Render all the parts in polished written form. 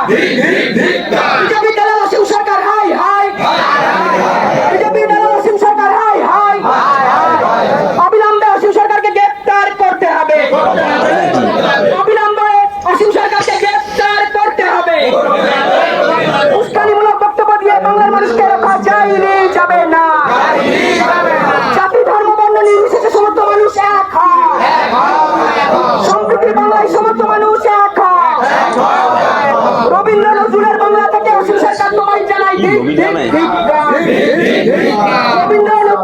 BJP দলের অসীম সরকার high high, BJP দলের অসীম সরকার high high, অবিলম্বে অসীম সরকারকে গ্রেফতার করতে হবে, অবিলম্বে অসীম সরকারকে গ্রেফতার করতে হবে। উস্কানিমূলক বক্তব্য দিয়ে বাংলার মানুষকে রক্ষা চাইলে যাবে না। জাতি ধর্ম বর্ণ নির্বিশেষে সমস্ত মানুষ এক হয়, সম্প্রীতির বাংলায় সমস্ত মানুষ এক হয়। রবীন্দ্র নজরুলের বাংলা থেকে অসীম সরকার তোমায় জানাই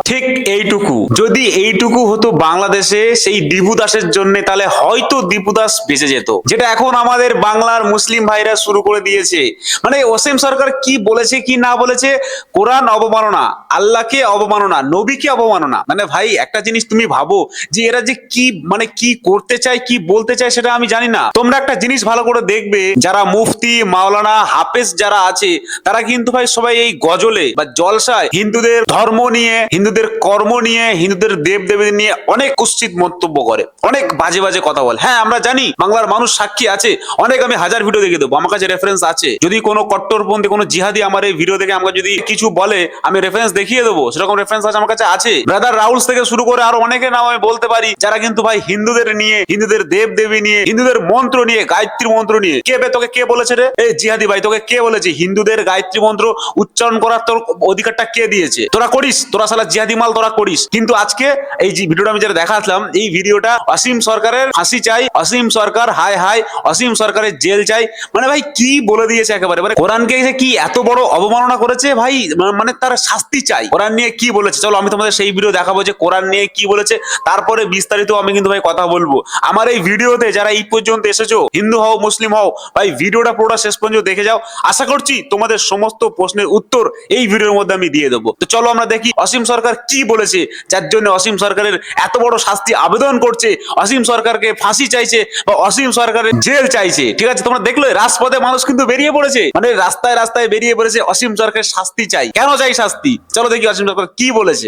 ঠিক এইটুকু, যদি এইটুকু হতো বাংলাদেশে সেই দীপু দাসের জন্য, তাহলে হয়তো দীপু দাস বেঁচে যেত। যেটা এখন আমাদের বাংলার মুসলিম ভাইরা শুরু করে দিয়েছে। মানে অসীম সরকার কি বলেছে কি না বলেছে, কোরআন অবমাননা, আল্লাহকে অবমাননা, নবীকে অবমাননা। মানে ভাই একটা জিনিস তুমি ভাবো যে এরা যে কি মানে কি করতে চায় কি বলতে চায় সেটা আমি জানি না। তোমরা একটা জিনিস ভালো করে দেখবে, যারা মুফতি মাওলানা হাফেজ যারা আছে তারা কিন্তু ভাই সবাই এই গজলে বা জলসায় হিন্দুদের ধর্ম নিয়ে, হিন্দুদের কর্ম নিয়ে, হিন্দুদের দেব দেবী নিয়ে অনেক কুৎসিত মন্তব্য করে, অনেক বাজে বাজে কথা বলে। হ্যাঁ আমরা জানি, বাংলার মানুষ সাক্ষী আছে, অনেক আমি হাজার ভিডিও দেখে দেবো, আমার কাছে রেফারেন্স আছে। যদি কোনো কট্টরপন্থী কোনো জিহাদি আমার এই ভিডিও দেখে আমাকে যদি কিছু বলে আমি রেফারেন্স দেখিয়ে দেবো, সেরকম রেফারেন্স আছে আমার কাছে আছে। ব্রাদার রাহুল থেকে শুরু করে আরো অনেকের নাম আমি বলতে পারি, যারা কিন্তু ভাই হিন্দুদের নিয়ে, হিন্দুদের দেব দেবী নিয়ে, হিন্দুদের মন্ত্র নিয়ে, গায়ত্রী মন্ত্র নিয়ে। কে বে তোকে কে বলেছে রে? এই জিহাদি ভাই তোকে কে বলেছে হিন্দুদের গায়ত্রী মন্ত্র উচ্চারণ করার তোর অধিকারটা কে দিয়েছে? তোরা করিস, তোরা শালা জিহাদি মাল তোরা করিস। কিন্তু আজকে এই যে ভিডিওটা আমি যেটা দেখাচ্লাম, এই ভিডিওটা অসীম সরকারের ফাঁসি চাই, অসীম সরকার হাই হাই, অসীম সরকারের জেল চাই। মানে ভাই কি বলে দিয়েছে একেবারে, মানে কোরআনকে কি এত বড় অবমাননা করেছে ভাই, মানে তার শাস্তি চাই। কোরআন নিয়ে কি বলেছে চলো আমি তোমাদের সেই ভিডিও দেখাবো যে কোরআন নিয়ে কি বলেছে, তারপরে বিস্তারিত আমি কিন্তু ভাই কথা বলবো। আমার এই ভিডিওতে যারা এই পর্যন্ত এসেছো, হিন্দু হও মুসলিম হও, ভাই ভিডিওটা পুরোটা শেষ পর্যন্ত দেখে যাও। আশা করছি তোমাদের সমস্ত প্রশ্নের উত্তর এই ভিডিওর মধ্যে আমি দিয়ে দেবো। তো চলো আমরা দেখি অসীম সরকার কি বলেছে, যার জন্য অসীম সরকারের এত বড় শাস্তি আবেদন করছে, অসীম সরকারকে ফাঁসি চাইছে বা অসীম সরকারের জেল চাইছে। ঠিক আছে, তোমরা দেখলে রাজপথে মানুষ কিন্তু বেরিয়ে পড়েছে, মানে রাস্তায় রাস্তায় বেরিয়ে পড়েছে অসীম সরকারের শাস্তি চাই। কেন চাই শাস্তি, চলো দেখি অসীম সরকার কি বলেছে।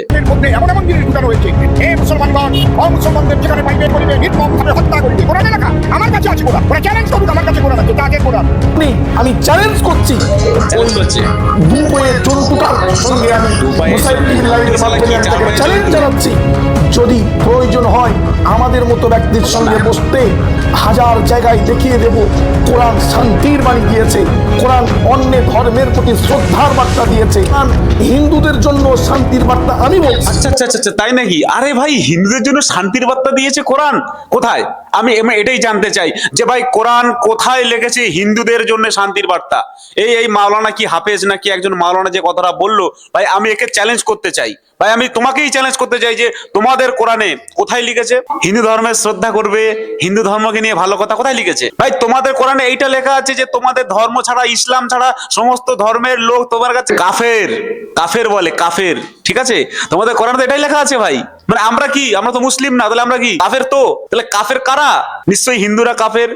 এমন এমন জিনিস ঢুকানো হয়েছে, এই মুসলমানগণ অমুসলমানদের যেখানে পাইবে করিবে নির্মমভাবে হত্যা করিবে। কোরআনে লেখা, আমার কাছে আছে কোরআন, ওরা চ্যালেঞ্জ করুক, আমার কাছে কোরআন আছে, তাকে কোরআন আমি চ্যালেঞ্জ করছি। দুপায়ে জন্তুটার সঙ্গে আমি চ্যালেঞ্জ জানাচ্ছি, যদি প্রয়োজন হয় আমাদের মতো ব্যক্তির সঙ্গে বসতে হাজার জায়গায় দেখিয়ে দেব কোরআন শান্তির বাণী দিয়েছে, কোরআন অন্য ধর্মের প্রতি শ্রদ্ধার বার্তা দিয়েছে, কোরআন হিন্দুদের জন্য শান্তির বার্তা আমি বলছি। আচ্ছা আচ্ছা আচ্ছা, তাই নাকি? আরে ভাই হিন্দুদের জন্য শান্তির বার্তা দিয়েছে কোরআন? কোথায়? আমি এটাই জানতে চাই যে ভাই কোরআন কোথায় লেগেছে হিন্দুদের জন্য শান্তির বার্তা? এই মাওলানা কি হাফেজ নাকি একজন মাওলানা যে কথাটা বললো, ভাই আমি একে চ্যালেঞ্জ করতে চাই। ভাই আমি তোমাকেই চ্যালেঞ্জ করতে চাই যে তোমাদের কোরআনে কোথায় লিখেছে হিন্দু ধর্মের শ্রদ্ধা করবে, হিন্দু ধর্মকে নিয়ে ভালো কথা কোথায় লিখেছে? ভাই তোমাদের কোরআনে এইটা লেখা আছে যে তোমাদের ধর্ম ছাড়া, ইসলাম ছাড়া সমস্ত ধর্মের লোক তোমার কাছে কাফের, কাফের বলে কাফের। ঠিক আছে, তোমাদের কোরআনে তো এটাই লেখা আছে ভাই। মানে আমরা কি, আমরা তো মুসলিম না, তাহলে আমরা কি কাফের? তো তাহলে কাফের কারা? নিশ্চয়ই হিন্দুরা কাফের,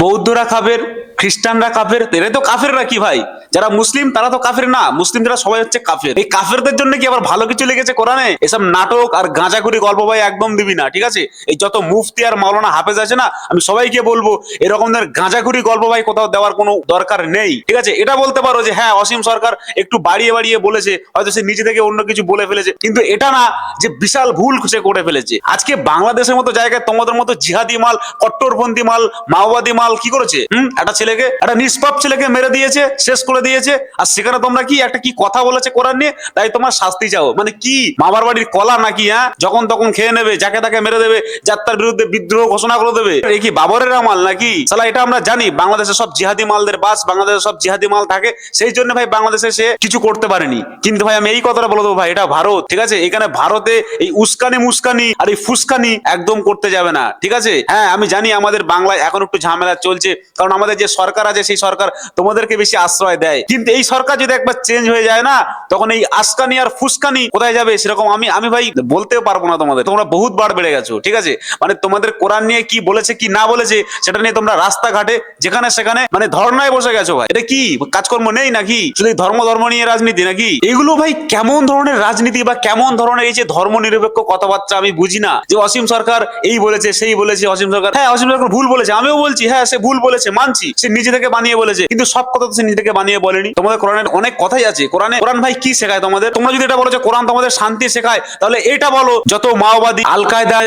বৌদ্ধরা কাফের, খ্রিস্টানরা কাফের, এরাই তো কাফেররা। কি ভাই যারা মুসলিম তারা তো কাফের না, মুসলিম যারা সবাই হচ্ছে কাফের। এই কাফেরদের জন্য কি আবার ভালো কিছু লেগেছে কোরআনে? এসব নাটক আর গাঁজাখুরি গল্প ভাই একদম দিবি না। ঠিক আছে, এই যত মুফতি আর মাওলানা হাফেজ আছে না, আমি সবাইকে বলবো এরকম গাঁজাখুরি গল্প ভাই কোথাও দেওয়ার কোনো দরকার নেই। ঠিক আছে, এটা বলতে পারো যে হ্যাঁ অসীম সরকার একটু বাড়িয়ে বাড়িয়ে বলেছে, হয়তো সে নিজে থেকে অন্য কিছু বলে ফেলেছে, কিন্তু এটা না যে বিশাল ভুল সে করে ফেলেছে। আজকে বাংলাদেশের মতো জায়গায় তোমাদের মতো জিহাদি মাল, কট্টরপন্থী মাল, মাওবাদী মাল কি করেছে? একটা ছেলেকে, একটা নিষ্পাপ ছেলেকে মেরে দিয়েছে, শেষ করে দিয়েছে। আর সেখানে তোমরা কি একটা কি কথা বলেছে কোরআন নিয়ে, তাই তোমার শাস্তি চাও? মানে কি মামার বাড়ির কলা নাকি? হ্যাঁ, যখন তখন খেয়ে নেবে, যাকে তাকে মেরে দেবে, যাত্রার বিরুদ্ধে বিদ্রোহ ঘোষণা করে দেবে। এই কি বাবরের আমল নাকি? সালা এটা আমরা জানি বাংলাদেশে সব জিহাদি মালদের বাস, বাংলাদেশে সব জিহাদি মাল থাকে, সেই জন্য ভাই বাংলাদেশে সে কিছু করতে পারেনি। কিন্তু ভাই আমি এই কথাটা বলে দেবো ভাই, এটা ভারত। ঠিক আছে, এখানে ভারতে এই উস্কানি মুস্কানি আর এই ফুসকানি একদম করতে যাবে না। ঠিক আছে, হ্যাঁ আমি জানি আমাদের বাংলায় এখন একটু ঝামেলা চলছে, কারণ আমাদের যে সরকার আছে সেই সরকার তোমাদেরকে বেশি আশ্রয় দেয়। কিন্তু এই সরকার যদি একবার চেঞ্জ হয়ে যায় না, তখন এই আসকানি আর ফুসকানি কোথায় যাবে সেরকম আমি ভাই বলতেও পারবো না তোমাদের। তোমরা বহুত বার বেড়ে গেছো। ঠিক আছে, মানে তোমাদের কোরআন নিয়ে কি বলেছে কি না বলেছে সেটা নিয়ে তোমরা রাস্তাঘাটে যেখানে সেখানে মানে ধর্নায় বসে গেছো ভাই। এটা কি কাজকর্ম নেই নাকি? শুধু ধর্ম ধর্ম নিয়ে রাজনীতি নাকি? এগুলো ভাই কেমন ধরনের রাজনীতি বা কেমন ধরনের এই যে ধর্মনিরপেক্ষ কথাবার্তা আমি বুঝি না। যে অসীম সরকার এই বলেছে সেই বলেছে, অসীম সরকার, হ্যাঁ অসীম সরকার ভুল বলেছে, আমিও বলছি হ্যাঁ সে ভুল বলেছে, মানছি, সে নিজে থেকে বানিয়ে বলেছে, কিন্তু সব কথা তো সে নিজে থেকে বানিয়ে বলেনি। তোমাদের কোরআনের অনেক কথাই আছে, কোরআন ভাই কি শেখায় তোমাদের? তোমরা যদি এটা বলো যে কোরআন তোমাদের শান্তি শেখায়, তাহলে এটা বলো যত মাওবাদী, আল কায়দা,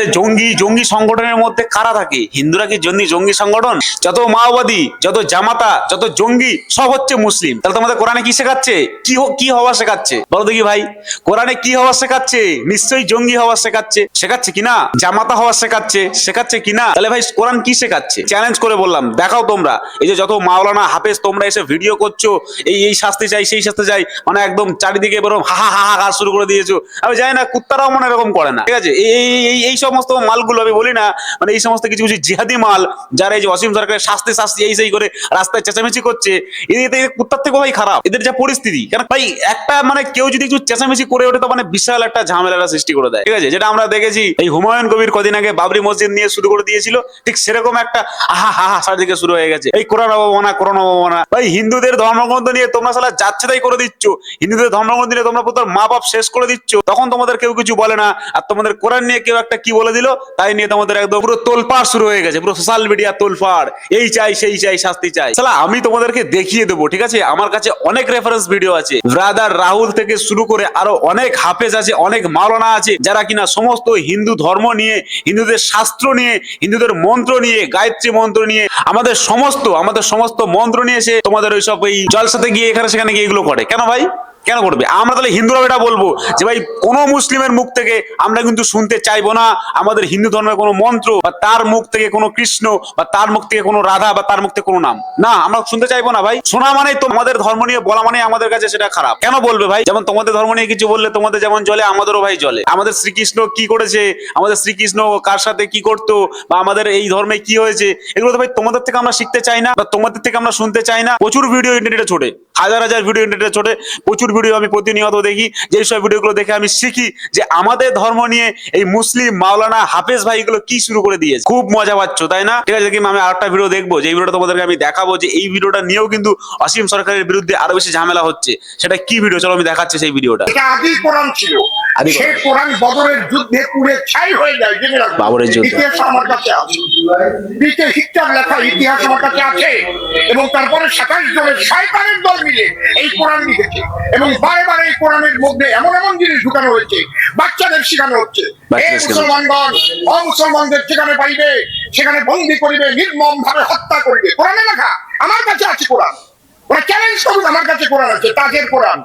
জঙ্গি সংগঠনের মধ্যে কারা থাকে? হিন্দুরা কি জঙ্গি সংগঠন? যত মাওবাদী, যত জামাতা, যত জঙ্গি সব হচ্ছে মুসলিম। তাহলে তোমাদের কোরআনে কি শেখাচ্ছে? কি হওয়া শেখাচ্ছে বলো দেখি ভাই? কোরআনে কি হওয়া শেখাচ্ছে? নিশ্চয়ই জঙ্গি হওয়া শেখাচ্ছে কিনা? জামাতা হওয়া শেখাচ্ছে কিনা? তাহলে ভাই কোরআন কি শেখাচ্ছে? চ্যালেঞ্জ করে বললাম, দেখাও তোমরা। এই যে যত মাওলানা হাফেজ তোমরা এসে ভিডিও করছো, এই শাস্তি চাই সেই শাস্তি চাই, মানে একদম চারিদিকে বরং হাহাকার শুরু করে দিয়েছো। আমি জানি না কুত্তারাও মানে এরকম করে না, ঠিক আছে? এই সমস্ত মালগুলো আমি বলি না, মানে এই সমস্ত কিছু জিহাদি মাল যারা এই যে অসীম সরকারের শাস্তি এই সেই করে রাস্তায় চেঁচামেচি করছে, এদের কুত্তার থেকেও ভাই খারাপ এদের যা পরিস্থিতি। কেন ভাই একটা মানে কেউ যদি একটু চেঁচামেচি করে ওঠে তো মানে বিশাল একটা ঝামেলার সৃষ্টি করে দেয়, ঠিক আছে? যেটা আমরা দেখেছি এই হুমায়ুন কবির কদিন আগে বাবরি মসজিদ নিয়ে শুরু করে দিয়েছিল, ঠিক সেরকম একটা চারদিকে শুরু হয়ে গেছে। এই কোরআন অবমাননা ভাই, হিন্দুদের ধর্মগ্রন্থ নিয়ে তোমরা সালা যাচ্ছে তাই করে দিচ্ছ, হিন্দুদের ধর্মগ্রন্থ নিয়ে তোমরা পুরো মা বাপ শেষ করে দিচ্ছ, তখন তোমাদের কেউ কিছু বলে না। আর তোমাদের কোরআন নিয়ে কেউ একটা কি বলে দিল, তাই নিয়ে তোমাদের একদম পুরো তোলপাড় শুরু হয়ে গেছে, পুরো সোশ্যাল মিডিয়া তোলপাড়, এই চাই সেই চাই শাস্তি চাই। সালা আমি তোমাদেরকে দেখিয়ে দেবো, ঠিক আছে? আমার কাছে অনেক রেফারেন্স ভিডিও আছে, ব্রাদার রাহুল থেকে শুরু করে আরো অনেক হাফেজ আছে, অনেক মাওলানা আছে, যারা কিনা সমস্ত হিন্দু ধর্ম নিয়ে, হিন্দুদের শাস্ত্র নিয়ে, হিন্দুদের মন্ত্র নিয়ে, গায়ত্রী মন্ত্র নিয়ে, আমাদের সমস্ত মন্ত্র নিয়ে সে তোমাদের ওইসব এই জলসাতে গিয়ে এখানে সেখানে গিয়ে এগুলো করে। কেন ভাই? কেন করবে? আমরা তাহলে হিন্দুরাও এটা বলবো যে ভাই কোন মুসলিমের মুখ থেকে আমরা কিন্তু শুনতে চাইবো না আমাদের হিন্দু ধর্মের কোনো মন্ত্র, বা তার মুখ থেকে কোনো কৃষ্ণ, বা তার মুখ থেকে কোনো রাধা, বা তার মুখ থেকে কোনো নাম, না আমরা শুনতে চাইবো না ভাই। শোনা মানে তো আমাদের ধর্ম নিয়ে বলা মানে আমাদের কাছে সেটা খারাপ। কেন বলবে ভাই? যেমন তোমাদের ধর্ম নিয়ে কিছু বললে তোমাদের যেমন জলে, আমাদেরও ভাই জলে। আমাদের শ্রীকৃষ্ণ কি করেছে, আমাদের শ্রীকৃষ্ণ কার সাথে কি করতো, বা আমাদের এই ধর্মে কি হয়েছে, এগুলো তো ভাই তোমাদের থেকে আমরা শিখতে চাই না, বা তোমাদের থেকে আমরা শুনতে চাই না। প্রচুর ভিডিও ইন্টারনেটে ছোটে, হাজার ভিডিও ইন্টারনেটে ছোটে, প্রচুর ভিডিও আমি প্রতিনিয়ত দেখি, যে সব ভিডিওগুলো দেখে আমি শিখি যে আমাদের ধর্ম নিয়ে এই মুসলিম মাওলানা হাফেজ ভাই এগুলো কি শুরু করে দিয়েছে। খুব মজা পাচ্ছ তাই না? ঠিক আছে, আমি আরেকটা ভিডিও দেখবো, যে ভিডিওটা তোমাদেরকে আমি দেখাবো, যে এই ভিডিওটা নিয়েও কিন্তু অসীম সরকারের বিরুদ্ধে আরো বেশি ঝামেলা হচ্ছে। সেটা কি ভিডিও, চলো আমি দেখাচ্ছি সেই ভিডিওটা। এটা আদি কোরআন ছিল, আদি সেই কোরআন বদরের যুদ্ধে পুড়ে ছাই হয়ে যায়, জেনে রাখবেন। বাবরের যুদ্ধ ইতিহাস আমার কাছে আছে, বিতে হিটলার লেখা ইতিহাস আমার কাছে আছে, এবং তারপরে 27 জনের শয়তানের দল মিলে এই কোরআন লিখেছে, এবং বারে এই কোরআনের মধ্যে এমন জিনিস ঢুকানো হয়েছে, বাচ্চাদের শেখানো হচ্ছে, এই মুসলমানগণ অমুসলমানদের যেখানে পাইবে সেখানে বন্দী করিবে, নির্মম ভাবে হত্যা করিবে। কোরআনে লেখা, আমার কাছে আছে কোরআন, ওরা চ্যালেঞ্জ করুন, আমার কাছে কোরআন আছে, তাজের কোরআন।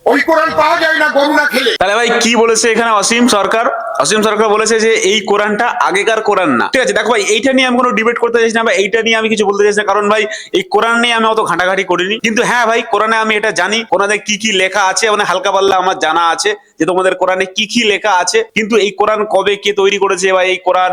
ওই কোরআন পাওয়া যায় না গরু না খেলে। তাহলে ভাই কি বলেছে এখানে অসীম সরকার? অসীম সরকার বলেছে যে এই কোরআনটা আগেকার কোরআন না। ঠিক আছে, দেখো ভাই এইটা নিয়ে আমি কোনো ডিবেট করতে চাইছি না, বা এইটা নিয়ে আমি কিছু বলতে চাইছি না, কারণ ভাই এই কোরআন নিয়ে আমি অত ঘাটাঘাটি করিনি। কিন্তু হ্যাঁ ভাই, কোরআনে আমি এটা জানি কোরআনে কি লেখা আছে, মানে হালকা পাল্লা আমার জানা আছে যে তোমাদের কোরআনে কি লেখা আছে। কিন্তু এই কোরআন কবে কে তৈরি করেছে, বা এই কোরআন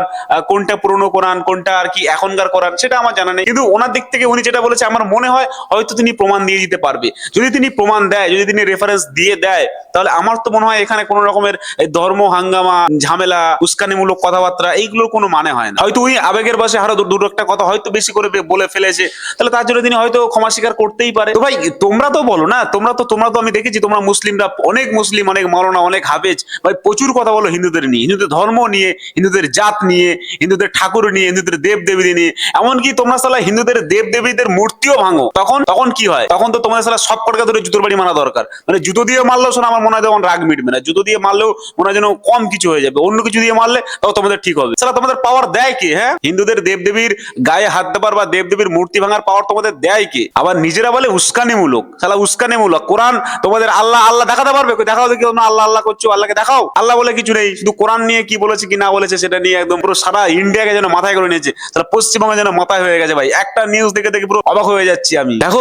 কোনটা পুরনো কোরআন, কোনটা আর কি এখনকার কোরআন, সেটা আমার জানা নেই। কিন্তু ওনার দিক থেকে উনি যেটা বলেছে আমার মনে হয় হয়তো তিনি প্রমাণ দিয়ে দিতে পারবে। যদি তিনি প্রমাণ দেয়, যদি তিনি রেফারেন্স দিয়ে দেয়, তাহলে আমার তো মনে হয় এখানে কোন রকমের ধর্ম হাঙ্গামা, ঝামেলা, উস্কানিমূলক কথাবার্তা এইগুলোর কোনো মানে হয় না। হয়তো উনি আবেগের বশে আরো দুটো একটা কথা হয়তো বেশি করে বলে ফেলেছে, তাহলে তার জন্য তিনি হয়তো ক্ষমা স্বীকার করতেই পারে। তো ভাই তোমরা তো বলো না, তোমরা তো আমি দেখেছি তোমরা মুসলিমরা, অনেক মুসলিম, অনেক মাওলানা, অনেক হাফেজ ভাই প্রচুর কথা বলো হিন্দুদের নিয়ে, হিন্দুদের ধর্ম নিয়ে, হিন্দুদের জাত নিয়ে, হিন্দুদের ঠাকুর নিয়ে, হিন্দুদের দেব দেবী নিয়ে। এমনকি তোমরা সালা হিন্দুদের দেব দেবীদের মূর্তিও ভাঙো। তখন কি হয়? তখন তো তোমাদের সালা সব কটকা ধরে জুতোর বাড়ি মারা দরকার। মানে জুতো দিয়ে মারলেও শোনা আমার মনে হয় তখন রাগ মিটবে না, জুতো দিয়ে মারলেও মনে হয় যেন কম কিছু হয়ে যাবে, অন্য কিছু দিয়ে মারলে তাও তোমাদের ঠিক হবে। সালা তোমাদের পাওয়ার দেয় কে? হ্যাঁ, হিন্দুদের দেবদেবীর গায়ে হাত দেবার বা দেবদেবীর মূর্তি ভাঙার পাওয়ার তোমাদের দেয় কে? আবার নিজেরা বলে উস্কানিমূলক। সালা উস্কানিমূলক কোরআন তোমাদের আল্লাহ দেখাতে পারবে? দেখাও দেখি তোমরা আল্লাহ করছো, আল্লাহকে দেখাও। আল্লাহ বলে কিছু নেই, শুধু কোরআন নিয়ে কি বলেছে কি না বলেছে সেটা নিয়ে একদম পুরো সারা ইন্ডিয়াকে যেন মাথায় করে নিয়েছে, সারা পশ্চিমবঙ্গে যেন মাথায় হয়ে গেছে। ভাই একটা নিউজ দেখে পুরো অবাক হয়ে যাচ্ছি আমি। দেখো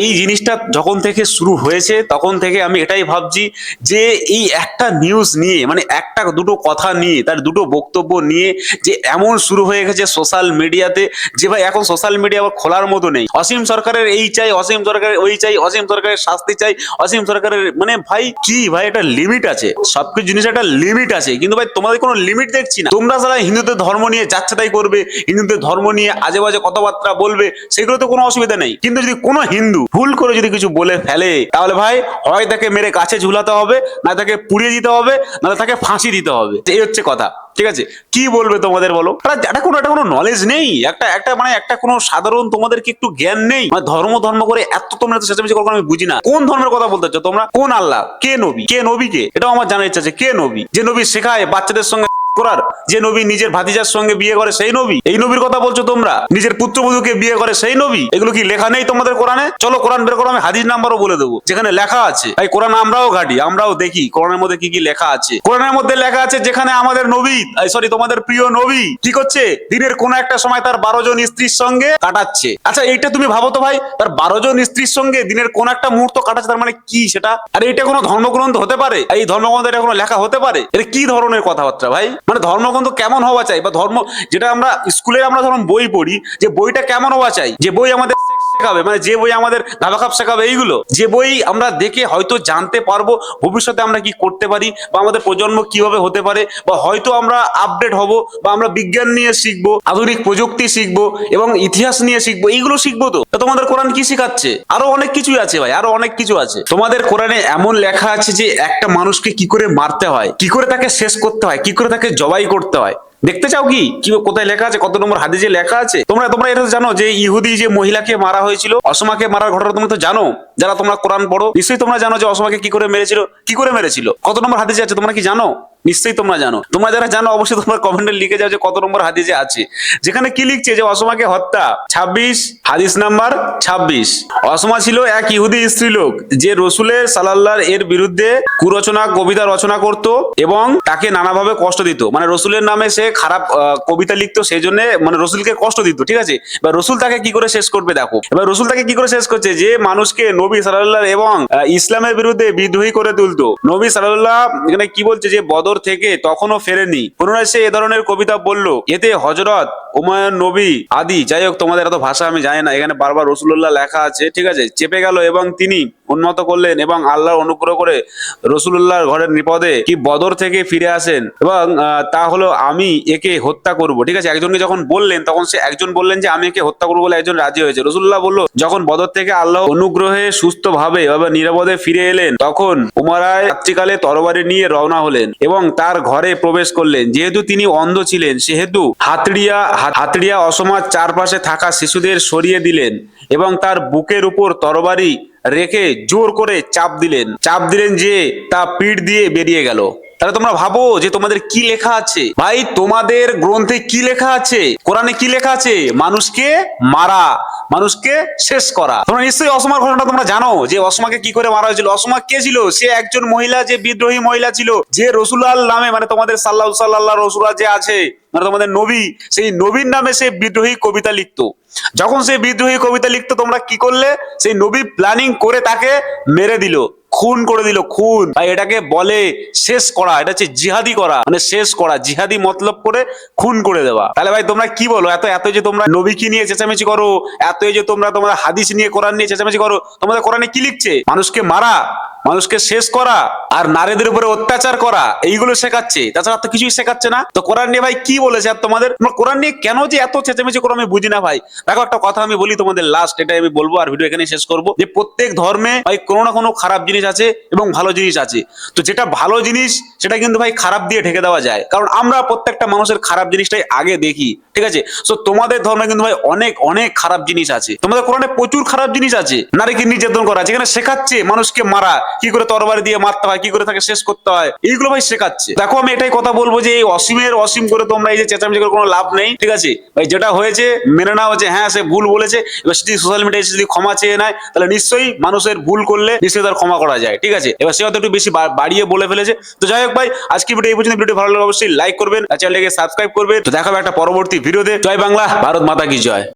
এই জিনিসটা যখন থেকে শুরু হয়েছে তখন থেকে আমি এটাই ভাবছি যে এই একটা নিউজ নিয়ে, মানে একটা দুটো কথা নিয়ে, তার দুটো বক্তব্য নিয়ে যে এমন শুরু হয়ে গেছে সোশ্যাল মিডিয়াতে, যে ভাই এখন সোশ্যাল মিডিয়া আবার খোলার মতো নেই। অসীম সরকারের এই চাই, অসীম সরকারের ওই চাই, অসীম সরকারের শাস্তি চাই, অসীম সরকারের মানে ভাই কি ভাই, একটা লিমিট আছে, সবকিছু জিনিস একটা লিমিট আছে, কিন্তু ভাই তোমাদের কোনো লিমিট দেখছি না। তোমরা যারা হিন্দুদের ধর্ম নিয়ে যাচ্ছে তাই করবে, হিন্দুদের ধর্ম নিয়ে আজে বাজে কথাবার্তা বলবে, সেগুলো তো কোনো অসুবিধা নেই, কিন্তু যদি কোনো হিন্দু ভুল করে যদি কিছু বলে ফেলে, তাহলে ভাই হয় তাকে মেরে গাছে ঝুলাতে হবে, না তাকে পুড়িয়ে দিতে হবে, না তাকে ফাঁসি দিতে হবে। এই হচ্ছে কথা, ঠিক আছে? কি বলবে তোমাদের বলো? একটা কোনো নলেজ নেই, একটা কোনো সাধারণ তোমাদের কি একটু জ্ঞান নেই? মানে ধর্ম করে এত তোমরা এত চেঁচামেচি করো, আমি বুঝি না কোন ধর্মের কথা বলতে চাচ্ছ তোমরা? কোন আল্লাহ, কে নবী, কে নবীকে, এটাও আমার জানার ইচ্ছা আছে। কে নবী? যে নবী শেখায় বাচ্চাদের সঙ্গে করার, যে নবী নিজের ভাতিজার সঙ্গে বিয়ে করে সেই নবী? এই নবীর কথা বলছো তোমরা? নিজের পুত্রবধূকে বিয়ে করে সেই নবী? এগুলো কি লেখা নেই তোমাদের কোরআনে? চলো কোরআন বের করো, আমি হাদিস নাম্বারও বলে দেবো যেখানে লেখা আছে। তাই কোরআন আমরাও ঘাটি, আমরাও দেখি কোরআনের মধ্যে কি কি লেখা আছে। কোরআনের মধ্যে লেখা আছে যেখানে আমাদের নবী, সরি তোমাদের প্রিয় নবী কি করছে, দিনের কোন একটা সময় তার 12 জন স্ত্রীর সঙ্গে কাটাচ্ছে। আচ্ছা এইটা তুমি ভাবো তো ভাই, তার 12 জন স্ত্রীর সঙ্গে দিনের কোন একটা মুহূর্ত কাটাচ্ছে, তার মানে কি সেটা? আর এটা কোনো ধর্মগ্রন্থ হতে পারে? এই ধর্মগ্রন্থে এটা কোনো লেখা হতে পারে? এটা কি ধরনের কথাবার্তা ভাই? মানে ধর্মগ্রন্থ কেমন হওয়া চাই, বা ধর্ম যেটা আমরা স্কুলে আমরা ধরুন বই পড়ি, যে বইটা কেমন হওয়া চাই, যে বই আমাদের শেখাবে, মানে যে বই আমাদের ধাবাখাপ শেখাবে, এইগুলো যে বই আমরা দেখে হয়তো জানতে পারবো ভবিষ্যতে আমরা কি করতে পারি, বা আমাদের প্রজন্ম কিভাবে হতে পারে, বা হয়তো আমরা আপডেট হব, বা আমরা বিজ্ঞান নিয়ে শিখবো, আধুনিক প্রযুক্তি শিখবো, এবং ইতিহাস নিয়ে শিখবো, এইগুলো শিখবো। তো তোমাদের কোরআন কি শিখাচ্ছে? আরো অনেক কিছুই আছে ভাই, আরো অনেক কিছু আছে। তোমাদের কোরআনে এমন লেখা আছে যে একটা মানুষকে কি করে মারতে হয়, কি করে তাকে শেষ করতে হয়, কি করে তাকে জবাই করতে হয়। দেখতে চাও কি কোথায় লেখা আছে, কত নম্বর হাদিসে লেখা আছে? তোমরা এটা জানো যে ইহুদি যে মহিলাকে মারা হয়েছিল, অসমাকে মারার ঘটনা তোমরা তো জানো? যারা তোমরা কোরআন পড়ো নিশ্চয়ই তোমরা জানো যে অসমাকে কি করে মেরেছিল, কত নম্বর হাদিসে আছে তোমরা কি জানো? নিশ্চয়ই তোমরা জানো। তোমরা যারা জানো অবশ্যই তোমরা কমেন্টে লিখে যাও যে কত নম্বর হাদিসে আছে। যেখানে কি লিখছে যে অসমাকে হত্যা 26, হাদিস নাম্বার 26। অসমা ছিল এক ইহুদি স্ত্রীলোক যে রসুলের সাল্লাল্লাহর এর বিরুদ্ধে কুরচনা কবিতা রচনা করত এবং তাকে নানাভাবে কষ্ট দিত। মানে রসুলের নামে সে খারাপ কবিতা লিখতো, সেই জন্য মানে রসুলকে কষ্ট দিত, ঠিক আছে? এবার রসুল তাকে কি করে শেষ করবে দেখো। এবার রসুল তাকে কি করে শেষ করছে, যে মানুষকে নবী সাল্লাল্লাহ এবং ইসলামের বিরুদ্ধে বিদ্রোহী করে তুলতো। নবী সাল্লাল্লাহ এখানে কি বলছে, যে বদর থেকে তখনও ফেরেনি, পুনরায় সে এ ধরনের কবিতা বলল, এতে হযরত উমায়ুন নবী আদি, যাই হোক তোমাদের এত ভাষা আমি জানি না, এখানে বারবার রাসূলুল্লাহ লেখা আছে, ঠিক আছে? চেপে গেল এবং তিনি উন্নত করলেন এবং আল্লাহর অনুগ্রহ করে রাসূলুল্লাহর ঘরের নিপদে কি বদর থেকে ফিরে আসেন, এবং তা হলো আমি একে হত্যা করব, ঠিক আছে? একজনকে যখন বললেন তখন সে একজন বললেন যে আমি একে হত্যা করবো বলে একজন রাজি হয়েছে। রাসূলুল্লাহ বলল, যখন বদর থেকে আল্লাহ অনুগ্রহে সুস্থভাবে বা নিরাপদে ফিরে এলেন, তখন উমারায় রাত্রিকালে তরবারি নিয়ে রওনা হলেন এবং তার ঘরে প্রবেশ করলেন। যেহেতু তিনি অন্ধ ছিলেন সেহেতু হাতড়িয়া অসমার চারপাশে থাকা শিশুদের সরিয়ে দিলেন এবং তার বুকের উপর তরবারি রেখে জোর করে চাপ দিলেন যে তা পিঠ দিয়ে বেরিয়ে গেল। তাহলে তোমরা ভাবো যে তোমাদের কি লেখা আছে ভাই, তোমাদের গ্রন্থে কি লেখা আছে, কোরআনে কি লেখা আছে? মানুষকে মারা, মানুষকে শেষ করা। তোমরা নিশ্চয়ই অসমার ঘটনা তোমরা জানো, যে অসমাকে কি করে মারা হয়েছিল। অসমা কে ছিল? সে একজন মহিলা, যে বিদ্রোহী মহিলা ছিল, যে রসুলাল নামে, মানে তোমাদের সাল্লাল্লাহু রসুলা যে আছে, মানে তোমাদের নবী, সেই নবীর নামে সে বিদ্রোহী কবিতা লিখতো। যখন সে বিদ্রোহী কবিতা লিখতো, তোমরা কি করলে? সেই নবী প্ল্যানিং করে তাকে মেরে দিল, খুন করে দিল, খুন। ভাই এটাকে বলে শেষ করা, এটা হচ্ছে জিহাদি করা, মানে শেষ করা, জিহাদি মতলব করে খুন করে দেওয়া। তাহলে ভাই তোমরা কি বলো, এত যে তোমরা নবী কি নিয়ে চেঁচামেচি করো, এত যে তোমরা হাদিস নিয়ে কোরআন নিয়ে চেঁচামেচি করো, তোমাদের কোরআনে কি লিখছে? মানুষকে মারা, মানুষকে শেষ করা আর নারীদের উপরে অত্যাচার করা, এইগুলো শেখাচ্ছে, তাছাড়া তো কিছুই শেখাচ্ছে না। তো কোরআন নিয়ে ভাই কি বলেছে? আর তোমাদের কোরআন নিয়ে কেন যে এত চেঁচামেচি করো আমি বুঝি না ভাই। দেখো একটা কথা আমি বলি তোমাদের, লাস্ট এটাই আমি বলবো আর ভিডিও এখানে শেষ করবো, যে প্রত্যেক ধর্মে ভাই কোনো না কোনো খারাপ জিনিস আছে এবং ভালো জিনিস আছে। তো যেটা ভালো জিনিস সেটা কিন্তু ভাই খারাপ দিয়ে ঢেকে দেওয়া যায়, কারণ আমরা প্রত্যেকটা মানুষের খারাপ জিনিসটাই আগে দেখি, ঠিক আছে? সো তোমাদের ধর্মে কিন্তু ভাই অনেক অনেক খারাপ জিনিস আছে, তোমাদের কোরআনে প্রচুর খারাপ জিনিস আছে। নারীকে নির্যাতন করা, যেখানে শেখাচ্ছে মানুষকে মারা, কি করে তরবারি দিয়ে মারতে হয়, কি করে তাকে শেষ করতে হয়, এইগুলো ভাই শেখাচ্ছে। দেখো আমি এটাই কথা বলবো, যে এই অসীম করে তোমরা এই যে চেঁচামেচি করে কোনো লাভ নেই, ঠিক আছে? ভাই যেটা হয়েছে মেনে নাও, যে হ্যাঁ সে ভুল বলেছে। এবার যদি সোশ্যাল মিডিয়ায় যদি ক্ষমা চেয়ে নেয়, তাহলে নিশ্চয়ই মানুষের ভুল করলে নিশ্চয়ই তার ক্ষমা করা যায়, ঠিক আছে? এবার সে হয়তো একটু বেশি বাড়িয়ে বলে ফেলেছে। তো যাই হোক ভাই, আজকে ভিডিও এই পর্যন্ত। ভিডিও ভালো লাগলে অবশ্যই লাইক করবেন, চ্যানেলটাকে সাবস্ক্রাইব করবেন। তো দেখা হবে একটা পরবর্তী ভিডিওতে। জয় বাংলা, ভারত মাতা কি জয়।